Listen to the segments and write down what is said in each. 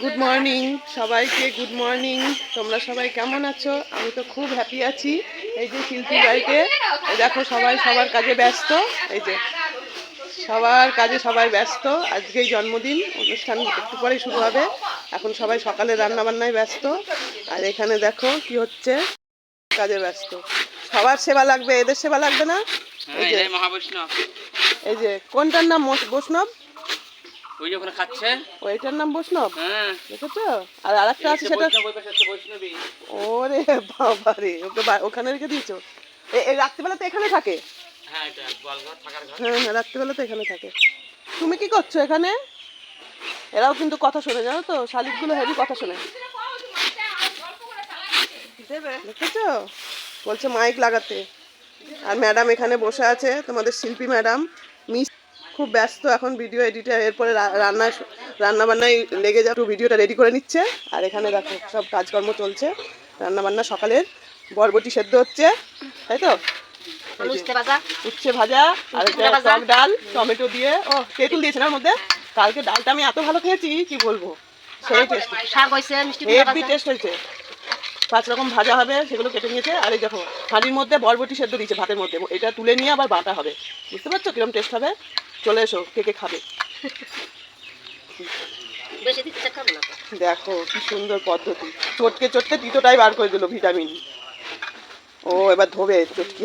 Good morning সবাইকে, good morning. তোমরা সবাই কেমন আছো? আমি তো খুব হ্যাপি আছি। এই যে শিল্পীর বাড়িতে দেখো সবাই সবার কাজে ব্যস্ত। এই যে সবার কাজে সবাই ব্যস্ত। আজকেই জন্মদিন, অনুষ্ঠান একটু পরেই শুরু হবে। এখন সবাই সকালে রান্না বান্নায় ব্যস্ত। আর এখানে দেখো কি হচ্ছে, কাজে ব্যস্ত। সবার সেবা লাগবে, এদের সেবা লাগবে না? এই যে মহাবৈষ্ণব, এই যে কোনটার নাম বৈষ্ণব? ওই যে ওখানে খাচ্ছে, ওইটার নাম বৈষ্ণব। হ্যাঁ দেখেছো? আর আরেকটা আছে সেটা বৈষ্ণবী। ওরে বাবা রে, ওকে ওখানে রেখে দিয়েছো? এই রাত্রিবেলা তো এখানে থাকে। হ্যাঁ এটা গোয়ালঘর থাকার ঘর। হ্যাঁ রাত্রিবেলা তো এখানে থাকে। তুমি কি করছো এখানে? এরাও কিন্তু কথা শোনে, জানো তো, শালিকগুলো হেভি কথা শোনে। দেখেছো? বলছে মাইক লাগাতে। আর ম্যাডাম এখানে বসে আছে, তোমাদের শিল্পী ম্যাডাম। মিস খুব ব্যস্ত এখন ভিডিও এডিটার, এরপরে রান্না বান্নায় লেগে যাও, ভিডিওটা রেডি করে নিচ্ছে। আর এখানে দেখো সব কাজকর্ম চলছে, রান্না বান্না সকালের। বরবটি সেদ্ধ হচ্ছে, তাই তো? উচ্ছে ভাজা, আর টক ডাল টমেটো দিয়ে। ও তেঁতুল দিয়েছে না ওর মধ্যে? কালকে ডালটা আমি এত ভালো খেয়েছি কি বলবো, সেই টেস্ট, হেভি টেস্ট হয়েছে। 5 রকম ভাজা হবে, সেগুলো কেটে নিয়েছে। আর এই দেখো হাঁড়ির মধ্যে বরবটি সেদ্ধ দিয়েছে ভাতের মধ্যে। এটা তুলে নিয়ে আবার বাটা হবে। বুঝতে পারছো কিরকম টেস্ট হবে? চলে এসো, কে কে খাবে। দেখো কি সুন্দর পদ্ধতি, চটকে চটকে তিতোটাই বার করে দিল ভিটামিন। ও এবার ধোবে চটকে।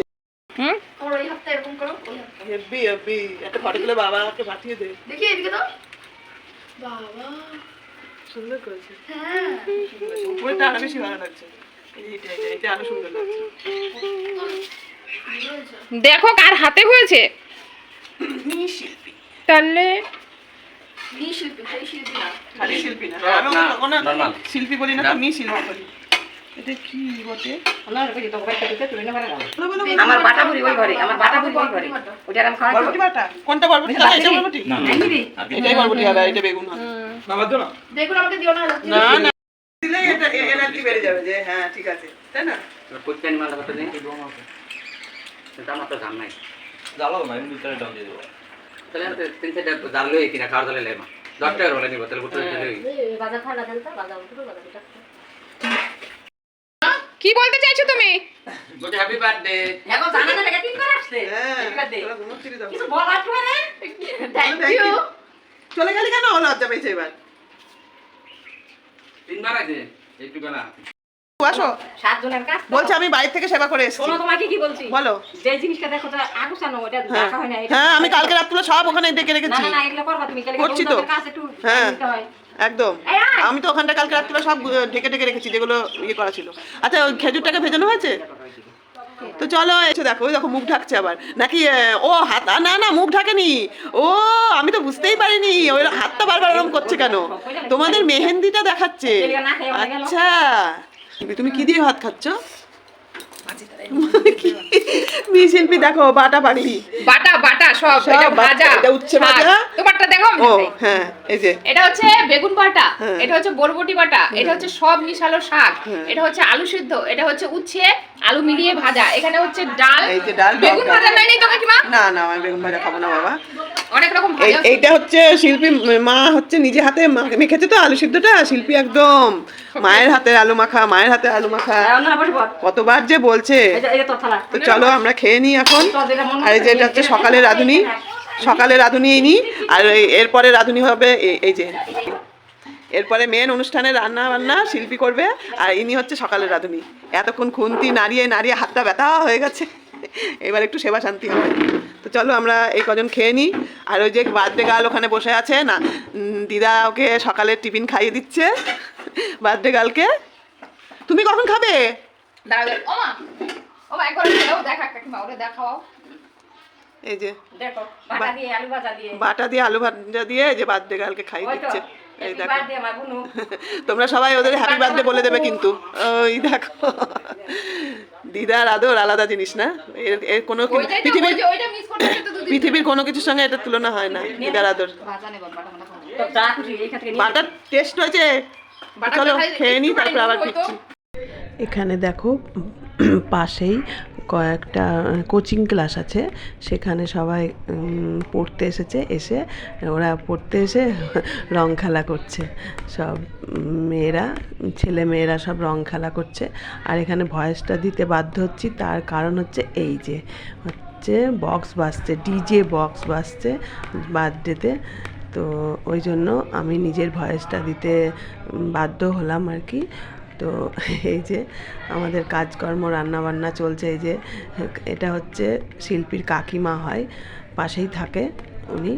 Heavy heavy. একটা ফটো তুলে বাবাকে পাঠিয়ে দে। দেখি এদিকে তো। বাবা সুন্দর করেছে। হ্যাঁ উপরেটা আরো বেশি ভালো লাগছে। এইটা আরো সুন্দর লাগছে। দেখো কার হাতে হয়েছে। শিল্পী তাহলে শিল্পী, খালি শিল্পী না, আমি কখনো শিল্পী বলি না, তুমি শিল্পী বলি। এটা কি বটে? আমার বাটা বুড়ি ওই ঘরে, আমার বাটা বুড়ি ওই ঘরে। ওটা আমি খাওয়া বরবটি বাটা। কোনটা বরবটি? এটা বরবটি? না এটাই বরবটি হবে, এটা বেগুন হবে। বাবা দাও না, বেগুন আমাকে দিও না। না না দিলে এটা এনার্জি বেড়ে যাবে। যে হ্যাঁ ঠিক আছে, তাই না? কোচ্চা নিমাল করতে দেন। এটা আমার তো জান নাই। জ্বালাও না, এমনি ভিতরে ডাল দিয়ে দেব। তাহলে আমি 3-4টা জাল লই কিনা খাওয়ার জালে লেমা 10 টাকা রলে নিব, তাহলে বুঝতে দিই। বাজার খাওয়া দেন তো, বাজার উঠো, বাজার এটা। কি বলতে চাইছো তুমি? বলতে হ্যাপি বার্থডে। এখন জানা না লেগে 3 বার আসছে। হ্যাঁ বার্থডে তোরা ঘুমোচ্ছিলি দাও। কিছু বলার পরে থ্যাংক ইউ। চলে গেলি কেন? লজ্জা পেয়েছে এবার। 3 বার আছে একটু বেলা। আসো 7 জনের কাজ বলছে, আমি বাইরে থেকে সেবা করে এসেছি। শোনো তোমাকে কি বলছি বলো। যে জিনিসটা দেখো তো আগুসানো, ওটা দেখা হয় না। হ্যাঁ আমি কালকে রাত্রে সব ওখানে ডেকে রেখেছি। না না এগুলো করবা তুমি, কালকে করছি তো। কাজ একটু হ্যাঁ দিতে হয় একদম। আমি তো ওখানটা কালকে রাত্রে সব ঢেকে ঢেকে রেখেছি, যেগুলো ইয়ে করা ছিল। আচ্ছা ওই খেজুরটাকে ভেজানো হয়েছে তো? চলো এসে দেখো, ওই দেখো মুখ ঢাকছে আবার নাকি? ও হাত, না না মুখ ঢাকেনি। ও আমি তো বুঝতেই পারিনি, ওই হাতটা বারবার এরকম করছে কেন? তোমাদের মেহেন্দিটা দেখাচ্ছে। আচ্ছা তুমি কি দিয়ে ভাত খাচ্ছ? শিল্পী দেখো বাটা বাড়ি, বাটা বাটা সব। এটা ভাজা, এটা উচ্ছে ভাজা। তোমারটা দেখো। ও হ্যাঁ এই যে এটা হচ্ছে বেগুন বাটা, এটা হচ্ছে বরবটি বাটা, এটা হচ্ছে সব মিশালো শাক, এটা হচ্ছে আলু সিদ্ধ, এটা হচ্ছে উচ্ছে আলু মিলিয়ে ভাজা, এখানে হচ্ছে ডাল। এই যে ডাল। বেগুন ভাজা নাই তো কাকিমা? না না আমি বেগুন ভাজা খাবো না বাবা। অনেক রকম ভাজা। এইটা হচ্ছে শিল্পী মা হচ্ছে নিজে হাতে মেখেছে তো আলু সিদ্ধটা। শিল্পী একদম মায়ের হাতে আলু মাখা, মায়ের হাতে আলু মাখা কতবার যে বলছে। তো চলো আমরা খেয়ে নিই এখন। আর এই যে এটা হচ্ছে সকালের রাঁধুনি, সকালের রাঁধুনি ইনি। আর এরপরে রাঁধুনি হবে এই যে, এরপরে মেন অনুষ্ঠানে রান্না বান্না শিল্পী করবে। আর ইনি হচ্ছে সকালের রাঁধুনি। এতক্ষণ খুন্তি নাড়িয়ে নাড়িয়ে হাতটা ব্যথা হয়ে গেছে, এবার একটু সেবা শান্তি হবে। তো চলো আমরা এই কজন খেয়ে নিই। আর ওই যে বার্থডে গার্ল ওখানে বসে আছে না, দিদা ওকে সকালের টিফিন খাইয়ে দিচ্ছে বার্থডে গার্লকে। তুমি কখন খাবে? এই যে বাটা দিয়ে আলু ভাজা দিয়ে এই যে বার্থডে গার্লকে খাইয়ে দিচ্ছে। এই দেখো তোমরা সবাই ওদের হ্যাপি বার্থডে বলে দেবে কিন্তু। ওই দেখো দিদার আদর আলাদা জিনিস না, এর কোনো পৃথিবীর কোনো কিছুর সঙ্গে এটা তুলনা হয় না। দিদার আদর বাটার টেস্ট হয়েছে, চলো খেয়ে নিই তারপর আবার ফিরছি। এখানে দেখো পাশেই কয়েকটা কোচিং ক্লাস আছে, সেখানে সবাই পড়তে এসেছে, এসে ওরা পড়তে এসে রং খেলা করছে, সব মেয়েরা ছেলে মেয়েরা সব রং খেলা করছে। আর এখানে ভয়েসটা দিতে বাধ্য হচ্ছি, তার কারণ হচ্ছে এই যে হচ্ছে বক্স বাজছে, ডিজে বক্স বাজছে বার্থডেতে, তো ওই জন্য আমি নিজের ভয়েসটা দিতে বাধ্য হলাম আর কি। তো এই যে আমাদের কাজকর্ম রান্নাবান্না চলছে। এই যে এটা হচ্ছে শিল্পীর কাকিমা হয়, পাশেই থাকে উনি।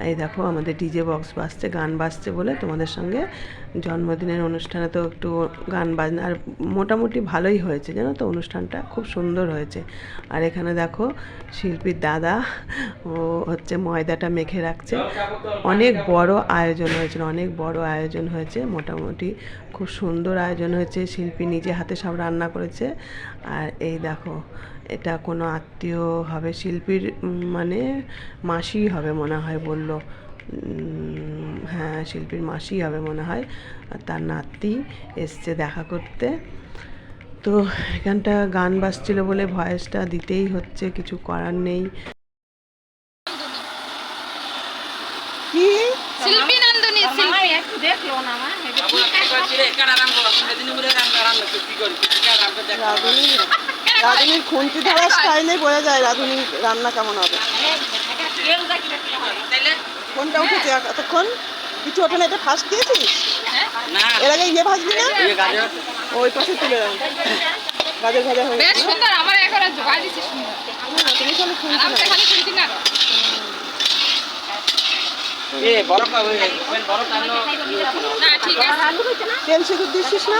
এই দেখো আমাদের ডিজে বক্স বাজছে, গান বাজছে বলে তোমাদের সঙ্গে জন্মদিনের অনুষ্ঠানে তো একটু গান বাজনা, আর মোটামুটি ভালোই হয়েছে জানো তো, অনুষ্ঠানটা খুব সুন্দর হয়েছে। আর এখানে দেখো শিল্পীর দাদা ও হচ্ছে ময়দাটা মেখে রাখছে। অনেক বড় আয়োজন হয়েছিল, অনেক বড় আয়োজন হয়েছে, মোটামুটি খুব সুন্দর আয়োজন হয়েছে। শিল্পী নিজে হাতে সব রান্না করেছে। আর এই দেখো এটা কোনো আত্মীয় হবে, শিল্পীর মানে মাসি হবে মনে হয় বললো, হ্যাঁ শিল্পীর মাসি হবে মনে হয়। আর তার নাতি এসছে দেখা করতে। তো এখানটা গান বাজছিল বলে ভয়েসটা দিতেই হচ্ছে, কিছু করার নেই। কি শিল্পী নন্দিনী শিল্পী একটু দেখলো না মা রাধুনির খুন্তি ধরা স্টাইলে বোঝা যায় রাধুনি রান্না কেমন হবে। কোনটা উঠেছে এতক্ষণ? কিছু ওঠে না, এটা ফার্স্ট দিয়েছিস? এর আগে ইয়ে ভাজবি না? ওই পাশে তুলে রাখ, গাজর ভাজা হয়ে বেশ সুন্দর। আমার একবার জোগাড় দিছি সুন্দর। তুমি চলো খুন্তি আরামসে খালি শুনতি না এ বড়টা হয়ে গেছে, বড়টা না ঠিক আছে। তেল সিঁদুর দিচ্ছিস না?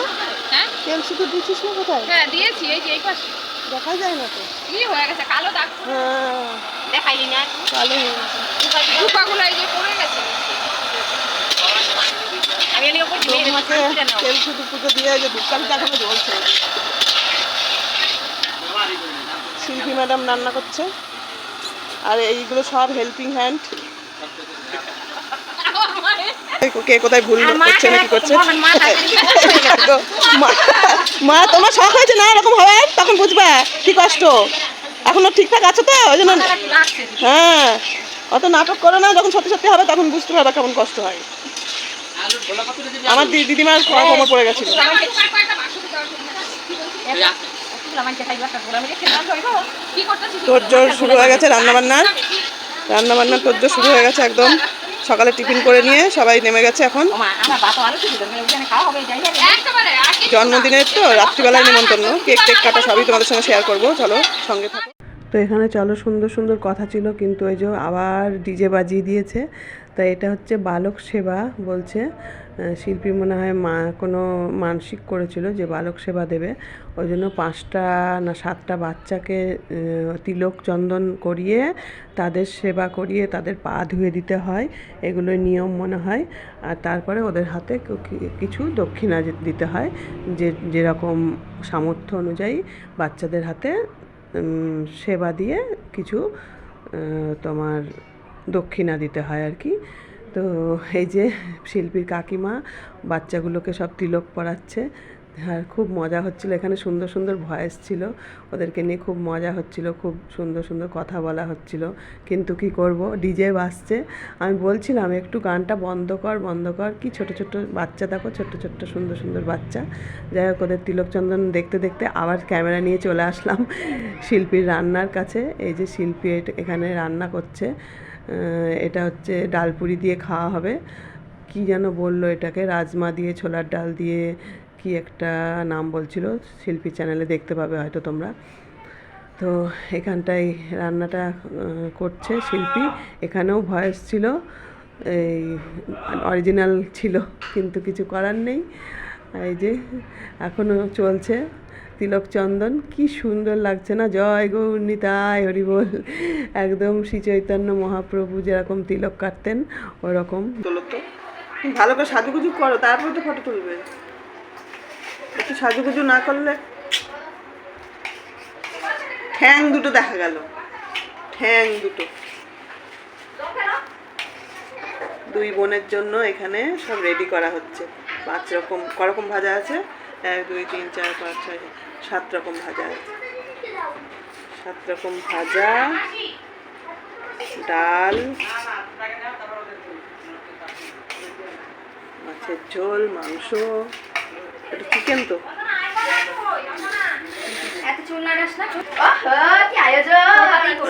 হ্যাঁ তেল সিঁদুর দিচ্ছিস না কোথায়? হ্যাঁ দিয়েছি, এই যে এই পাশে দেখা যায় না তো। কি হয়ে গেছে, কালো দাগ হ্যাঁ দেখাইলি না, কালো হয়ে গেছে। রূপাগুলো এই যে পড়ে গেছে। আমি এলিও করছি তোমাকে তেল সিঁদুর পুজো দিয়ে যে ধূপকাঠিটা এখনো জ্বলছে। শিল্পী ম্যাডাম রান্না করছে, আর এইগুলো সব হেল্পিং হ্যান্ড। কে কোথায় ভুল করছে না কি করছে? মা তোমার শখ হয়েছে না এরকম হওয়ার, তখন বুঝবা কি কষ্ট। এখনো ঠিকঠাক আছে তো, ওই জন্য হ্যাঁ অত নাটক করো না, যখন সত্যি সত্যি হবে তখন বুঝতে পারবে কেমন কষ্ট হয়। আমার দিদিমার কোমর পড়ে গেছিল। তোরজোর শুরু হয়ে গেছে রান্নাবান্নার তোরজোর শুরু হয়ে গেছে একদম। সকালে টিফিন করে নিয়ে সবাই নেমে গেছে এখন। জন্মদিনের তো রাত্রিবেলায় নিমন্ত্রণ, কেক টেক কাটা সবই তোমাদের সঙ্গে শেয়ার করবো, চলো সঙ্গে থাকো। তো এখানে চলো সুন্দর সুন্দর কথা ছিল, কিন্তু ওই যে আবার ডিজে বাজিয়ে দিয়েছে। তাই এটা হচ্ছে বালক সেবা বলছে। শিল্পী মনে হয় কোনো মানসিক করেছিল যে বালক সেবা দেবে, ওই জন্য 5টা না 7টা বাচ্চাকে তিলক চন্দন করিয়ে তাদের সেবা করিয়ে তাদের পা ধুয়ে দিতে হয়, এগুলোই নিয়ম মনে হয়। আর তারপরে ওদের হাতে কিছু দক্ষিণা দিতে হয়, যেরকম সামর্থ্য অনুযায়ী বাচ্চাদের হাতে সেবা দিয়ে কিছু তোমার দক্ষিণা দিতে হয় আর কি। তো এই যে শিল্পীর কাকিমা বাচ্চাগুলোকে সব তিলক পরাচ্ছে, আর খুব মজা হচ্ছিল। এখানে সুন্দর সুন্দর ভয়েস ছিল, ওদেরকে নিয়ে খুব মজা হচ্ছিল, খুব সুন্দর সুন্দর কথা বলা হচ্ছিল। কিন্তু কি করব, ডিজে বাজছে। আমি বলছিলাম একটু গানটা বন্ধ কর, কি ছোট ছোট বাচ্চা দেখো, ছোট্ট ছোট্ট সুন্দর সুন্দর বাচ্চা। যাই হোক ওদের তিলকচন্দন দেখতে দেখতে আবার ক্যামেরা নিয়ে চলে আসলাম শিল্পীর রান্নার কাছে। এই যে শিল্পী এখানে রান্না করছে, এটা হচ্ছে ডালপুরি দিয়ে খাওয়া হবে। কি যেন বললো এটাকে, রাজমা দিয়ে ছোলার ডাল দিয়ে কি একটা নাম বলছিল, শিল্পী চ্যানেলে দেখতে পাবে হয়তো তোমরা। তো এখানটায় রান্নাটা করছে শিল্পী। এখানেও ভয়েস ছিল, এই অরিজিনাল ছিল, কিন্তু কিছু করার নেই। এই যে এখনও চলছে তিলকচন্দন, কি সুন্দর লাগছে না? জয় গৌর নিতাই হরি বল। একদম শ্রী চৈতন্য মহাপ্রভু যেরকম তিলক কাটতেন ওরকম। ভালো করে সাজুগুজু করো, তারপর তো ফটো তুলবে। একটু সাজুগুজু না করলে ঠ্যাং দুটো দেখা গেল, ঠ্যাং দুটো। দুই বোনের জন্য এখানে সব রেডি করা হচ্ছে। 5 রকম করকম ভাজা আছে, 1 2 3 4 5 6 7 রকম ভাজা আছে। 7 রকম ভাজা, ডাল, মাছের ঝোল, মাংস, এটা চিকেন তো।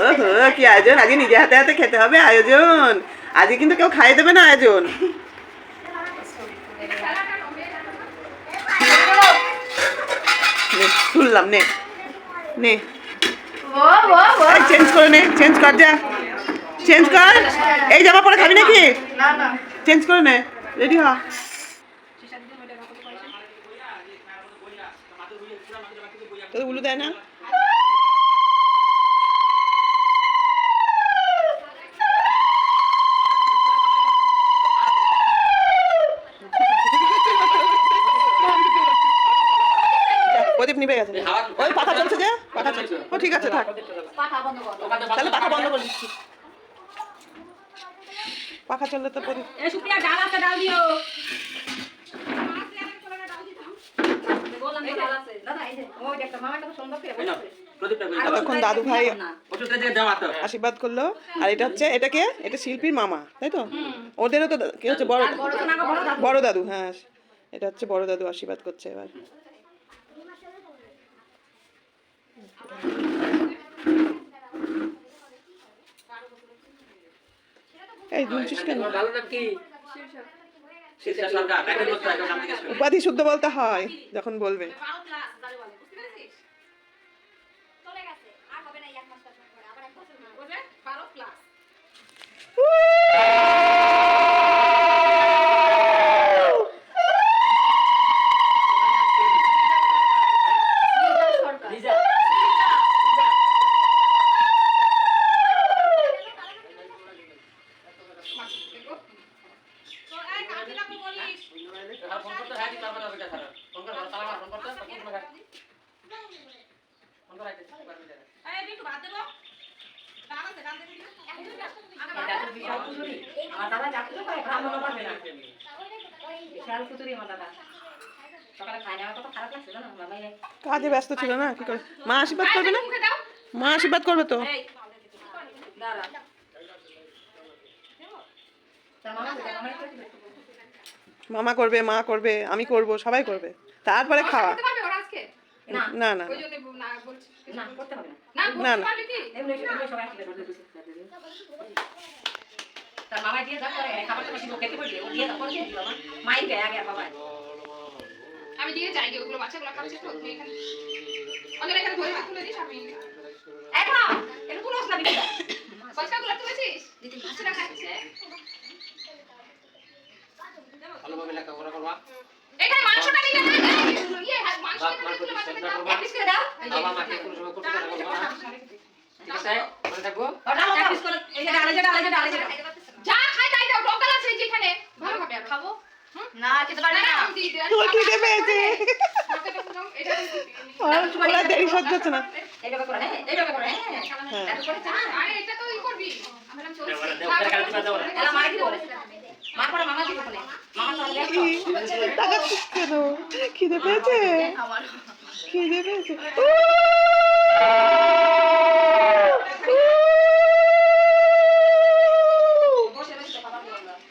ওহো কি আয়োজন! আজকে নিজে হাতে হাতে খেতে হবে আয়োজন। আজকে কিন্তু কেউ খাইয়ে দেবে না আয়োজন। নে তুললাম, নে নে চেঞ্জ করে নে, চেঞ্জ কর, যা চেঞ্জ কর। এই জামা পরে খাবি নাকি? চেঞ্জ করে নে, রেডি হ। তোদের উলু দেয় না? প্রদীপ নিভে গেছে। ওই পাখা চলছে যে, পাখা চলছে। ও ঠিক আছে, থাক, তাহলে পাখা বন্ধ করে দিচ্ছি। পাখা চললে তো প্রদীপ। তখন দাদু ভাই আশীর্বাদ করলো। আর এটা হচ্ছে, এটাকে, এটা শিল্পীর মামা, তাই তো? ওদেরও তো কি হচ্ছে, বড় দাদু। হ্যাঁ, এটা হচ্ছে বড় দাদু আশীর্বাদ করছে এবার। এই দুলছিস কেন? উপাধি শুদ্ধ বলতে হয় যখন বলবে। কাজে ব্যস্ত ছিল না, কি করে? মা আশীর্বাদ করবে না? মা আশীর্বাদ করবে তো। মামা করবে, মা করবে, আমি করব, সবাই করবে, তারপরে খাওয়া। না না না না না, আমি দিয়ে যাই, ওগুলো বাচ্চাগুলো খাচ্ছে তো এখানে। ওদের এখানে ধরে তুলে দিস, আমি এখন এটা পুরো আসলা দিবি। বাচ্চাগুলো তুলেছিস, দিদি বাচ্চারা খাচ্ছে। ভালোভাবে লেখাপড়া করবা। এখানে মাংসটা দিলে না, ইয়ে মাংসটা দিলে বাচ্চাটা দাও, প্র্যাকটিস করে দাও। বাবা মাকে কোনো সময় করতে পারবো না। ঠিক আছে, মনে থাকবো। প্র্যাকটিস করে এই যে ডালে যা খাই তাই দাও, ডকাল আছে যেখানে। ভালো খাবে, আর খাবো না খেতে পারে না। তোর খিদে পেয়েছে, ওরা দেরি সহ্য হচ্ছে না। এইভাবে করে, এইভাবে করে, হ্যাঁ তারপর করে চা। আরে এটা তো ই করবি, আমি বললাম চল এলা মার কি বলে, মার পরে মামা কি বলে, মামা তো তাকাচ্ছিস কেন? খিদে পেয়েছে, খিদে পেয়েছে।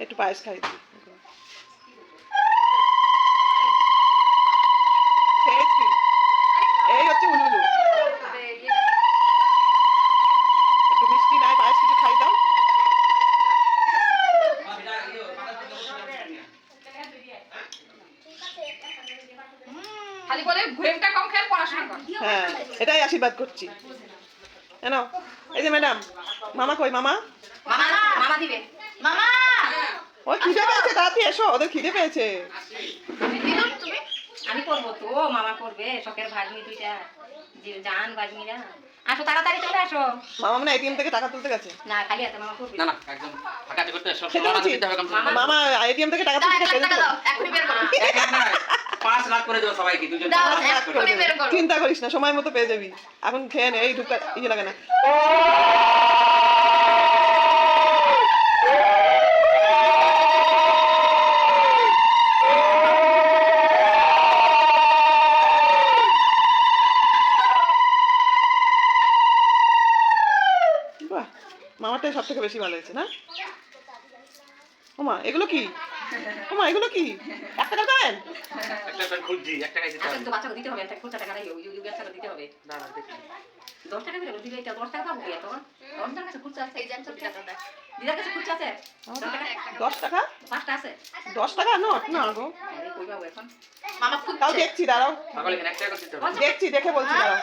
একটু পায়েস খাই। এই হচ্ছে উলুলু। একটু মিষ্টি নাই, পায়েস কিছু খাই দাও। খালি বলে ঘুরেটা কম খেয়ে পড়াশোনা কর। হ্যাঁ, এটাই আশীর্বাদ করছি। কেন? এই যে ম্যাডাম, মামা কই? মামা মামা মামা দিবে, মামা ওই খিদে পেয়েছে, তাড়াতাড়ি এসো, ওদের খিদে পেয়েছে। আমি করবো তো, মামা করবে, শখের ভাগ্নি দুইটা, যে জান ভাগ্নিরা। আসো তাড়াতাড়ি চলে আসো। মামা মানে এটিএম থেকে টাকা তুলতে গেছে। না খালি হাতে মামা খুব না না একদম কাজ করতে সব খেতে সময় বলছি। দিতে হবে কম সে কম। মামা এটিএম থেকে টাকা দাও, তুলতে 1 লাখ গেছে। টাকা দাও, এখনই বের করো। 5 লাখ করে দেবো সবাইকে দুজন দাও, 5 লাখ করে। এখনই বের করো। চিন্তা করিস না, সময় মতো পেয়ে যাবি। এখন খেয়ে নে, এই ঢুকা ইয়ে লাগে না। বাহ, মামাটাই সব থেকে বেশি ভালো হয়েছে না? ওমা এগুলো কি? ওমা এগুলো কি? 1 টাকা দেন? একটা পেন খুলছি 1 টাকা দিতে আচ্ছা হবে। তো বাচ্চাকে দিতে হবে, একটা খরচা টাকা নাই, ওই বাচ্চাকে দিতে হবে। না না দেখি 10 টাকা দিলে দিলে এটা 10 টাকা পাবো কি এখন? আমার কাছে খুচরা আছে, এই জান 10 টাকা দাও। দিদার কাছে খুচরা আছে? 10 টাকা? 5টা আছে? 10 টাকা নোট না গো। আরে কই পাবো এখন? মামা খুব তাও দেখছি, দাঁড়াও পাগল এখানে 1 টাকা করে দিতে হবে। দেখছি, দেখে বলছি, দাঁড়াও।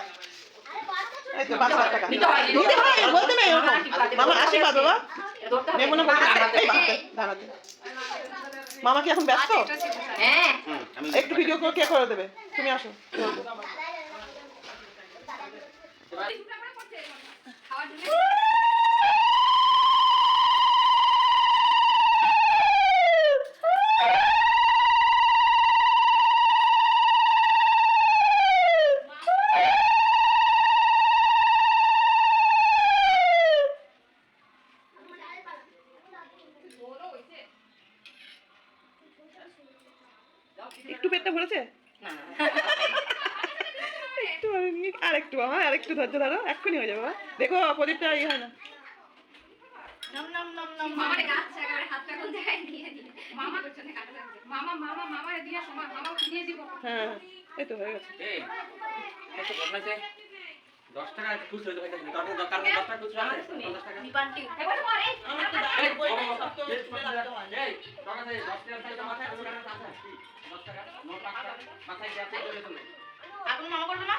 এই তো 5 লাখ টাকা। নিতে হয়, নিতে হয়, বলতে নেই ওরকম। মামা আশীর্বাদ বাবা। ধরতে হবে। নেমনে বলতে এই বাড়াতে, দাঁড়াতে। মামা কি এখন ব্যস্ত? হ্যাঁ। আমি একটু ভিডিও করে কে করে দেবে? তুমি আসো। একটু পেটটা ভরেছে? না একটু ভরেনি, আর একটু বাবা, আর একটু ধৈর্য ধরো, এক্ষুনি হয়ে যাবে বাবা। দেখো প্রদীপটা ইয়ে হয় না। মামারে কাটছে একেবারে হাতটা কোন জায়গায় দিয়ে দিয়ে মামা পেছনে কাটতে লাগছে মামা মামা মামারে দিয়ে সময় মামা দিয়ে দিব হ্যাঁ এই তো হয়ে গেছে। এই কত বদলাইছে 10 টাকা খুচরো দিতে হবে। তারপরে দরকার নেই 10 টাকা খুচরো আছে 50 টাকা। নিপান্টি একবার পরে এই টাকা দে 10 টাকা দিয়ে মাথায় 10 টাকা আছে 10 টাকা নোট টাকা মাথায় দিয়ে চলে চলে। এখন মামা করবে না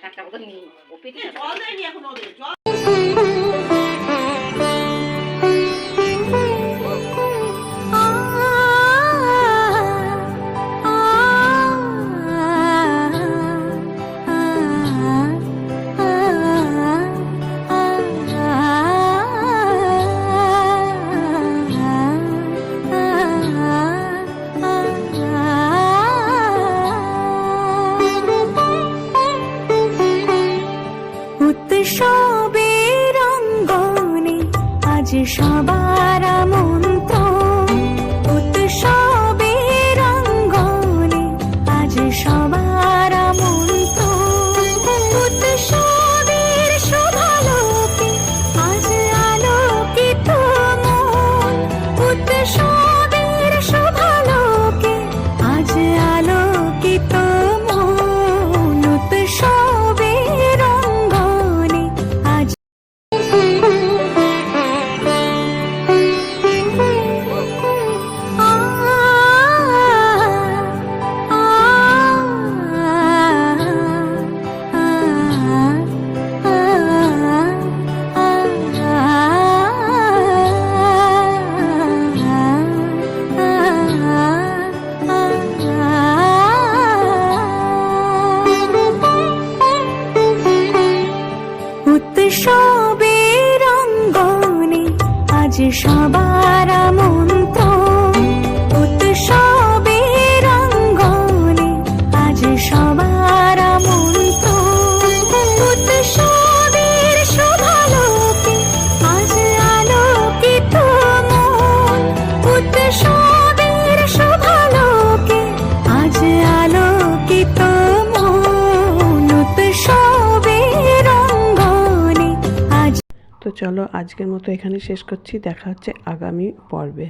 একটা কথা নিই ও পেটি জল দেয়নি এখন ওদের, জল উৎসবের অঙ্গনে আজ সবার আমন্ত্রণ, উৎসবের অঙ্গনে আজ সবার আমন্ত্রণ, উৎসবের শোভালোকে আজ আলোকিত মন, উৎসবের শোভালোকে আজ আলোকিত মন, উৎসবের অঙ্গনে আজ উৎসবের অঙ্গনে আজ সবার আমন্ত্রণ, উৎসবের অঙ্গনে আজ সবার আমন্ত্রণ, উৎসবের শোভালোকে আজ আলোকিত মন, উৎসবের শোভালোকে আজ আলোকিত মন, উৎসবের অঙ্গনে আজ। তো চলো আজকের মতো এখানে শেষ করছি, দেখা হচ্ছে আগামী পর্বে।